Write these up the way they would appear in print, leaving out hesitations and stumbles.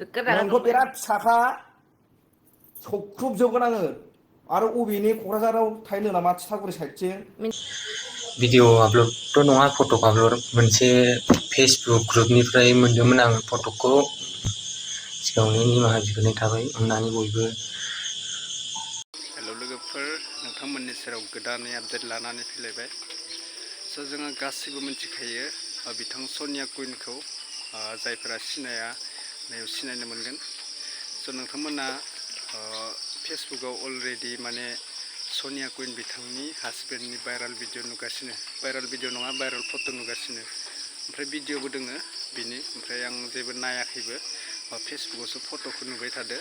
नोंखौ बिराद साखा सख्रुबजोबगोन आङो आरो अबेनि क'क्राझाराव थाहैनो नामा थिथागुरि साइडथिं भिडिअ आपल'डथ' नङा फट' आपल'ड मोनसे फेसबुक ग्रुपनिफ्राय मोनदोंमोन आं फट'खौ सिगाङावनो निमाहा बिग्रोनाय थाबाय अननानै बयबो हेल' लोगोफोर नोंथांमोननि सेराव गोदानै आपडेट लानानै फैलायबाय स' जोङो गासैबो मिथिखायो बिथां सनिया कुइनखौ जायफोरा सिनाया बेयाव सिनायनो मोनगोन स' नोंथांमोना फेसबुकआव अलरेडि माने सनिया कुइन बिथांनि हासबेन्डनि भाइरेल भिडिअ नुगासिनो भाइरेल भिडिअ नङा भाइरेल फट' नुगासिनो ओमफ्राय भिडिअबो दोङो बिनि ओमफ्राय आं जेबो नायाखैबो फेसबुकआवसो फट'खौ नुबाय थादो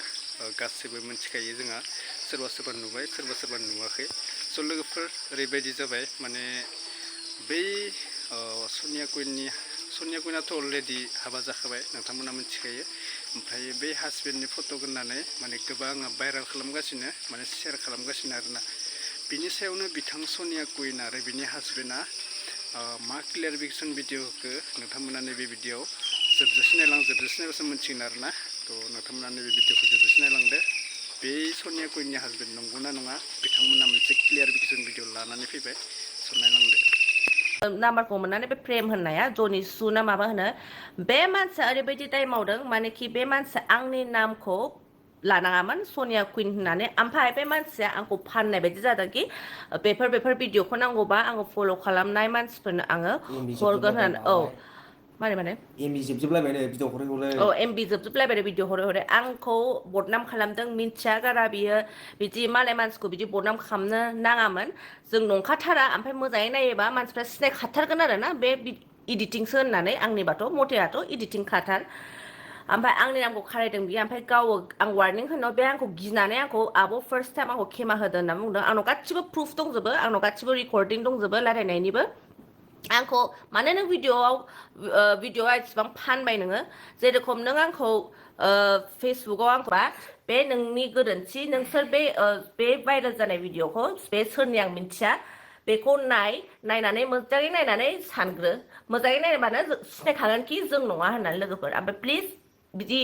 गासैबो मिथिखायो जोंहा सोरबा सोरबा नुबाय सोरबा सोरबा नुवाखै स' लोगोफोर ओरैबायदि जाबाय माने बै सनिया कुइनाथ' अलरेडि हाबा जाखाबाय नोंथांमोना मिथिखायो ओमफ्राय बै हासबेन्डनि फट' होननानै माने गोबां भाइरेल खालामगासिनो माने शेयार खालामगासिनो आरोना बिनि सायावनो बिथां सनिया कुइन आरो बिनि हासबेन्डआ मा क्लियारभिकेसन भिडिअ होखो नोंथांमोना नैबे भिडिअआव जोबजासे नायबासो मिथिगोन आरोना थ' नोंथांमोना नैबे भिडिअखौ जोबजासे नायलांदो बे सनिया कुइननि हासबेन्ड नंगौना नङा बिथांमोना मोनसे क्लियारभिकेसन भिडिअ लानानै फैबाय स' नायलांदो नाम्बारखौ मोननानै बे प्रेम होननाया जनि सु ना माबा होनो बे मानसिया ओरैबायदि टाइम मावदों मानेखि बे मानसिया आंनि नामखौ लानाङामोन सनिया कुइन होननानै ओमफ्राय बे मानसिया आंखौ फाननाय बायदि जादोंखि बेफोर भिडिअखौ नांगौबा आङो फल' खालामनाय मानसिफोरनो आङो हरगोन होननानै औ माने एमबि जोबजोबलायबाय भिडिअ हरै हरै औ एमबि जोबजोबलायबाय भिडिअ हरै हरै आंखौ बदनाम खालामदों मिन्थिया गारा बियो बिदि मालाय मानसिखौ बिदि बदनाम खालामनो नाङामोन जों नंखाथारा ओमफ्राय मोजाङै नायोबा मानसिफ्रा सिनायखाथारगोन आरो ना बे इडिटिंसो होननानै आंनिबाथ' मथेयाथ' इडिटिं खाथार ओमफ्राय आंनि नामखौ खारायदों बियो ओमफ्राय गाव आं वार्निं होनायाव बे आंखौ गिनानै आंखौ आब' फार्स्ट टाइम आंखौ खेमा होदों होनना बुंदों आंनाव गासिबो प्रुफ दंजोबो आंनाव गासिबो रेकर्डिं दंजोबो रायलायनायनिबो आंखौ माने नों भिडिअआ इसेबां फानबाय नोङो जेरेखम नों आंखौ फेसबुकाव आंखौबा बे नोंनि गोरोन्थि नोंसोर बे भाइरेल जानाय भिडिअखौ बे सोरनि आं मिन्थिया बेखौ नायनानै मोजाङै नायनानै सानग्रो मोजाङै नायबानो सिनायखागोन कि जों नङा होननानै लोगोफोर ओमफ्राय प्लिज बिदि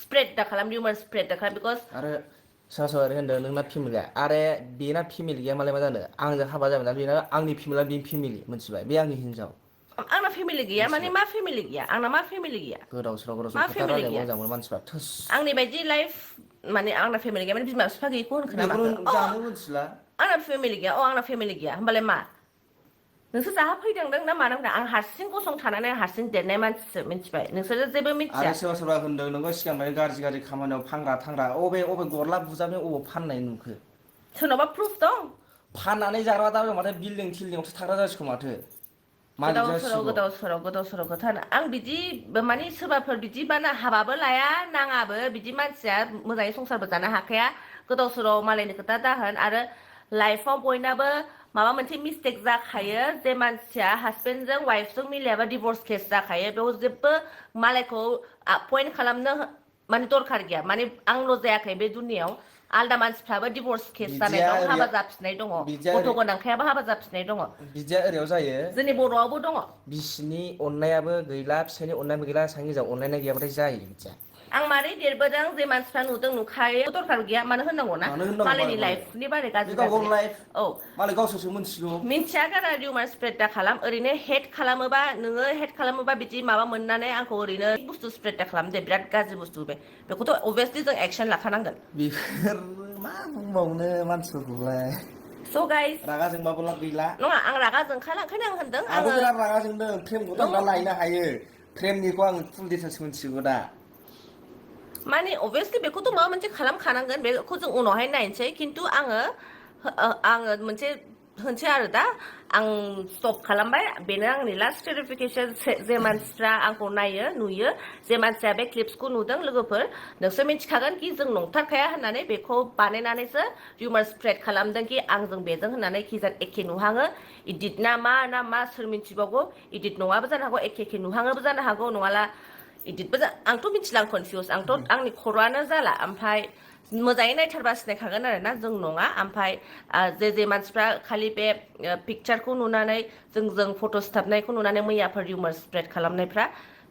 स्प्रेड दा खालाम रिउमार स्प्रेड दा खालाम बिकज आरो सोरबा सोरबा होनदों नोंना फेमिलि गैया आरे बेना फेमिलि गैया मालाय मा जानो आंजों हाबा जाबाय ना बेना आंनि फेमिलिया बेनि फेमिलि मोनथिबाय बे आंनि हिनजाव आंना फेमिलि गैया माने मा फेमिलि गैया आंना मा फेमिलि गैया गोदाव सोराव मा खोथा फेमिलि रायलायनो गैया मोजां मोनो मानसिफ्रा थोस आंनि बायदि लाइफ माने आंना फेमिलि गैया माने बिमा बिफा गैयिखौ होनखो ना बेखौनो माखो जानो मोनथिला आंना फेमिलि गैया आंना फेमिलि गैया होमबालाय मा नोंसोर जाहा फैदोंदों ना मानो होनदों आं हारसिं गसंथानानै हारसिं देरनाय मानसिसो मिथिबाय नोंसोरो जेबो मिथिया आरो सोरबा होनदों नोंखौ सिगांनिफ्रायनो गाज्रि खामानियाव फानग्रा अबे गरला बुजाबनाय अबाव फाननाय नुखो सोरनावबा प्रुफ दं फाननानै जाग्रा दा माथो बिल्डिं थिल्डिंआवसो थाग्रा जासिगौ माथो मालिक जासिगौ गोदाव सोराव खोथा आं बिदि माने सोरबाफोर बिदि बाना हाबाबो लाया नाङाबो बिदि मानसिया मोजाङै संसारबो जानो हाखाया गोदाव सोराव मालायनि खोथा दाहोन आरो लाइफआव बयनाबो माबा मोनसे मिस्टेक जाखायो जे मानसिया हासबेन्डजों वाइफजों मिलायाबा डिभर्स केस जाखायो बेयाव जेबो मालायखौ पइन्ट खालामनो माने दरखार गैया माने आंल' जायाखै बे दुनियाव आलदा मानसिफ्राबो डिभर्स केस जानाय बिदिया दं ओरै हाबा जाफिननाय दङ बिदिया गथ' ओरै गोनांखायाबो हाबा जाफिननाय दङ बिदिया ओरैयाव जायो जोंनि बर'आवबो दङ बिसिनि अननायाबो गैला फिसायनि अननायाबो गैला सानै गेजेराव अनलायनाय गैयाबाथाय जायो बिदिया आं मारै देरबोदों जे मानसिफ्रा नुदों नुखायो दरखार गैया मानो होननांगौ ना मानो होननांगौ मालायनि मालायखौ लाइफनि बारै बे गाज्रि गाव गावनि गाज्रि लाइफ औ मालाय गावसोरसो मिथिगौ मिन्थिया गारा रिउमार स्प्रेड दा खालाम ओरैनो हेट खालामोबा नोङो हेट खालामोबा बिदि माबा मोननानै आंखौ ओरैनो बुस्थु स्प्रेड दा खालाम दे बिराद गाज्रि बुस्थु बेखौथ' अभियासलि जों एक्सन लाखानांगोन बेफोर मा बुंबावनो मानसिफोरखौलाय स' गाइस रागा जोंबाबो लाब गैला नङा आं रागा जोंखाला ओंखायनो आं होनदों आंबो आङो बिराद रागा जोंदों फ्रेमखौथ' आं दा लायनो हायो फ्रेमनिखौ आं फुल डिटेल्स मिथिजोबो दा माने अभियासलि बेखौथ' माबा मोनसे खालामखानांगोन बेखौ जों उनावहाय नायनोसै खिन्थु आङो मोनसे होनसै आरो दा आं स्टप खालामबाय बेनो आंनि लास्ट क्लियारिफिकेसन जे मानसिफ्रा आंखौ नुयो जे मानसिया बे क्लिप्सखौ नुदों लोगोफोर नोंसोर मिथिखागोन कि जों नंथारखाया होननानै बेखौ बानायनानैसो रिउमार स्प्रेड खालामदों कि आंजों बेजों होननानै खिजान एखे नुहाङो इडिट ना मा सोर मिथिबावगौ इडिट नङाबो जानो हागौ एखे नुहाङोबो जानो हागौ नङाला इदितबो आंथ' मिथिला आं कनफिउस आंनि खर'आनो जाला ओमफ्राय मोजाङै नायथारबा सिनायखागोन आरो ना जों नङा ओमफ्राय जे मानसिफ्रा खालि बे पिक्चारखौ नुनानै जों फट' सिथाबनायखौ नुनानै मैयाफोर रिउमार स्प्रेड खालामनायफ्रा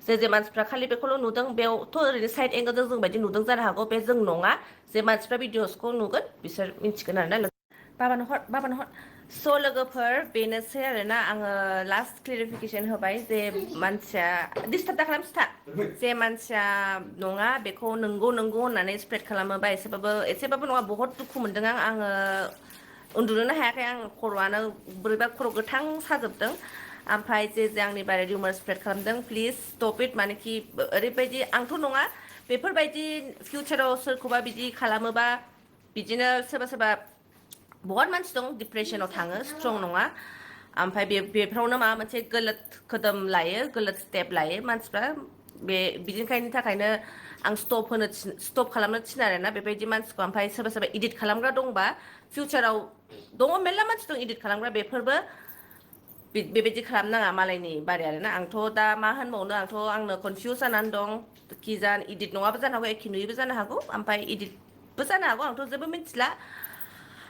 जे मानसिफ्रा खालि बेखौल' नुदों बेयावथ' ओरैनो साइड एंगलजों जों बायदि नुदों जानो हागौ बे जों नङा जे मानसिफ्रा भिडिअसखौ नुगोन बिसोर मिन्थिगोन आरोना बाबानो हर स' लोगोफोर बेनोसै आरोना आङो लास्ट क्लियारिफिकेसन होबाय जे मानसिया डिस्टार्ब दाखालाम सिथा जे मानसिया नङा बेखौ नंगौ होननानै स्प्रेड खालामोबा एसेबाबो नङा बहुत दुखु मोनदों आङो उन्दुनोनो हायाखै आं खर'आनो बोरैबा खर' गोथां साजोबदों ओमफ्राय जे आंनि बारै रिउमार स्प्रेड खालामदों प्लिज स्टप इट मानेखि ओरैबायदि आंथ' नङा बेफोरबायदि फिउचाराव सोरखौबा बिदि खालामोबा बिदिनो सोरबा बहुत मानसि दं डिप्रेसनाव थाङो स्ट्रं नङा ओमफ्राय बेफोरावनो माबा मोनसे गलत खोदोम लायो गलत स्टेप लायो मानसिफ्रा बिदिखायनि थाखायनो आं स्टप खालामनो थिनो आरोना बेबायदि मानसिखौ ओमफ्राय सोरबा इडिट खालामग्रा दंबा फिउचाराव दङ मेरला मानसि दं इडिट खालामग्रा बेफोरबो बेबायदि खालामनाङा मालायनि बारै आरोना आंथ' दा मा होनबावनो आंनो कनफिउस जानानै दं कि इडिट नङाबो जानो हागौ एखे नुयैबो जानो हागौ ओमफ्राय इडिटबो जानो हागौ आंथ' जेबो मिथिला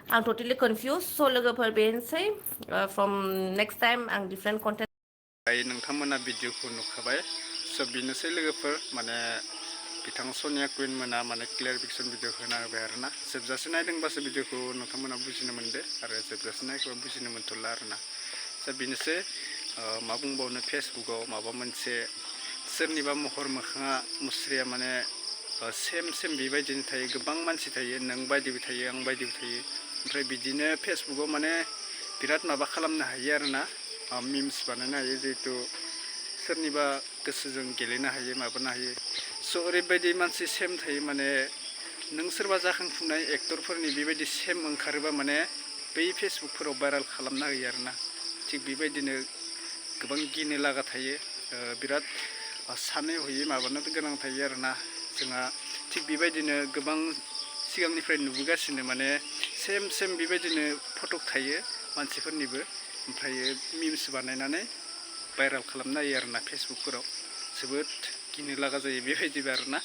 आं टटेलि कनफिउस स' लोगोफोर बेनोसै फ्रम नेक्स्ट टाइम आं डिफारेन्ट कन्टेन्ट नोंथांमोना भिडिअखौ नुखाबाय स' बेनोसै लोगोफोर माने बिथां सनिया कुइन मोना माने क्लियारिफिकेसन भिडिअ होना होबाय आरोना जोबजासे नायदोंबासो भिडिअखौ नोंथांमोना बुजिनो मोनदो आरो जोबजासे नायखौबा बुजिनो मोनथ'ला आरोना दा बेनोसै मा बुंबावनो फेसबुकाव माबा मोनसे सोरनिबा महर मोखाङा मुस्रिया माने सेम बेबायदिनो थायो गोबां मानसि थायो नों बायदिबो थायो आं बायदिबो थायो ओमफ्राय बिदिनो फेसबुकाव माने बिराद माबा खालामनो हायो आरोना मिम्स बानायनो हायो जिहेतु सोरनिबा गोसोजों गेलेनो हायो माबानो हायो स' ओरैबायदि मानसि सेम थायो माने नों सोरबा जाखांफुनाय एक्टरफोरनि बेबायदि सेम ओंखारोबा माने बै फेसबुकफोराव भाइरेल खालामना होयो आरोना थिग बेबायदिनो गोबां गिनो लागा थायो बिराद सानै हयै माबानो गोनां थायो आरोना जोंहा थिग बेबायदिनो गोबां सिगांनिफ्राय नुबोगासिनो माने सेम बेबायदिनो फटक थायो मानसिफोरनिबो ओमफ्राय मिम्स बानायनानै भाइरेल खालामना होयो आरोना फेसबुकफोराव जोबोद गिनो लागा जायो बेबायदिबो आरोना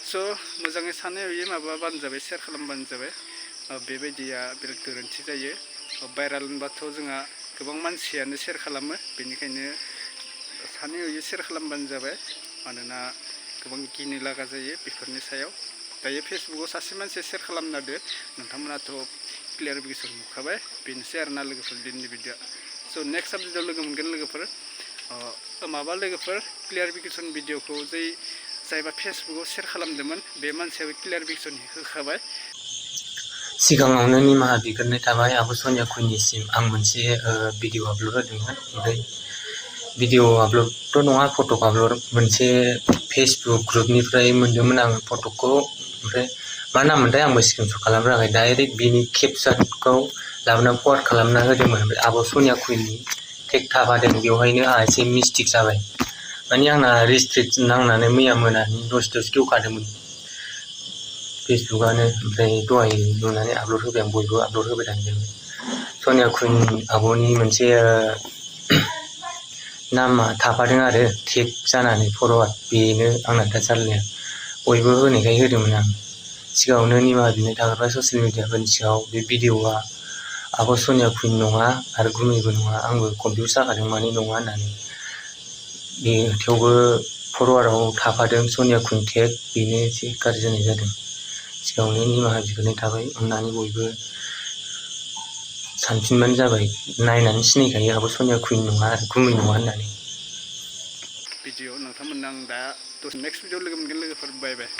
स' मोजाङै सानै हयै माबाबानो जाबाय शेयार खालामबानो जाबाय बेबायदिया बिराद गोरोन्थि जायो भाइरेल होनबाथ' जोंहा गोबां मानसियानो शेयार खालामो बेनिखायनो सानै हयै शेयार खालामबानो जाबाय मानोना गोबां गिनो लागा जायो बेफोरनि सायाव दायो फेसबुकाव सासे मानसिया शेयार खालामना होदो नोंथांमोनाथ' क्लियारिफिकेसन नुखाबाय बेनोसै आरोना लोगोफोर दिनैनि भिडिअ स' नेक्स्ट आपडेटआव लोगो मोनगोन लोगोफोर माबा लोगोफोर क्लियारिफिकेसन भिडिअखौ जायबा फेसबुकाव शेयार खालामदोंमोन बे मानसियाबो क्लियारिफिकेसन होखाबाय सिगाङावनो निमाहा बिग्रोनाय थाबाय आब' सनिया कुइननिसिम आं मोनसे भिडिअ आपल'ड होदोंमोन ओमफ्राय भिडिअ आपल'डथ' नङा फटक आपल'ड मोनसे फेसबुक ग्रुपनिफ्राय मोन्दोंमोन आं फटकखौ ओमफ्राय मा नाममोनथाय आंबो स्क्रिनशट खालामनो रोङाखै डाइरेक्ट बिनि केपशनखौ लाबोनानै फरवार्ड खालामना होदोंमोन ओमफ्राय आब' सनिया कुइननि टेग थाफादों बेवहायनो आंहा एसे मिस्टेक जाबाय माने आंना रेस्ट्रिक्ट नांनानै मैया मोनानि दसथायावसो गेवखादोंमोन फेसबुकआनो ओमफ्राय दहाय नुनानै आपल'ड होबाय आं बयबो आपल'ड होबाय थादों सनिया कुइन आब'नि मोनसे नामा थाफादों आरो टेग जानानै फरवार्ड बेनो आंना दा जारलाया बयबो होनायखाय होदोंमोन आं सिगाङावनो निमाहा बिनाय थाग्राफ्रा ससियेल मिडियाफोरनि सिगाङाव बे भिडिअआ आब' सनिया कुइन नङा आरो गुमैबो नङा आंबो कनफिउस जाखादों माने नङा होननानै बे थेवबो फरवार्डआव थाफादों सनिया कुइन टेग बेनो एसे गाज्रि जानाय जादों सिगाङावनो निमाहा बिग्रोनाय थाबाय अननानै बयबो सानफिनबानो जाबाय नायनानै सिनायखायो आब' सनिया कुइन नङा आरो गुमै नङा होननानै भिडिअ नोंथांमोननो आं दा नेक्स्ट भिडिअ लोगो मोनगोन लोगोफोर बाय बाय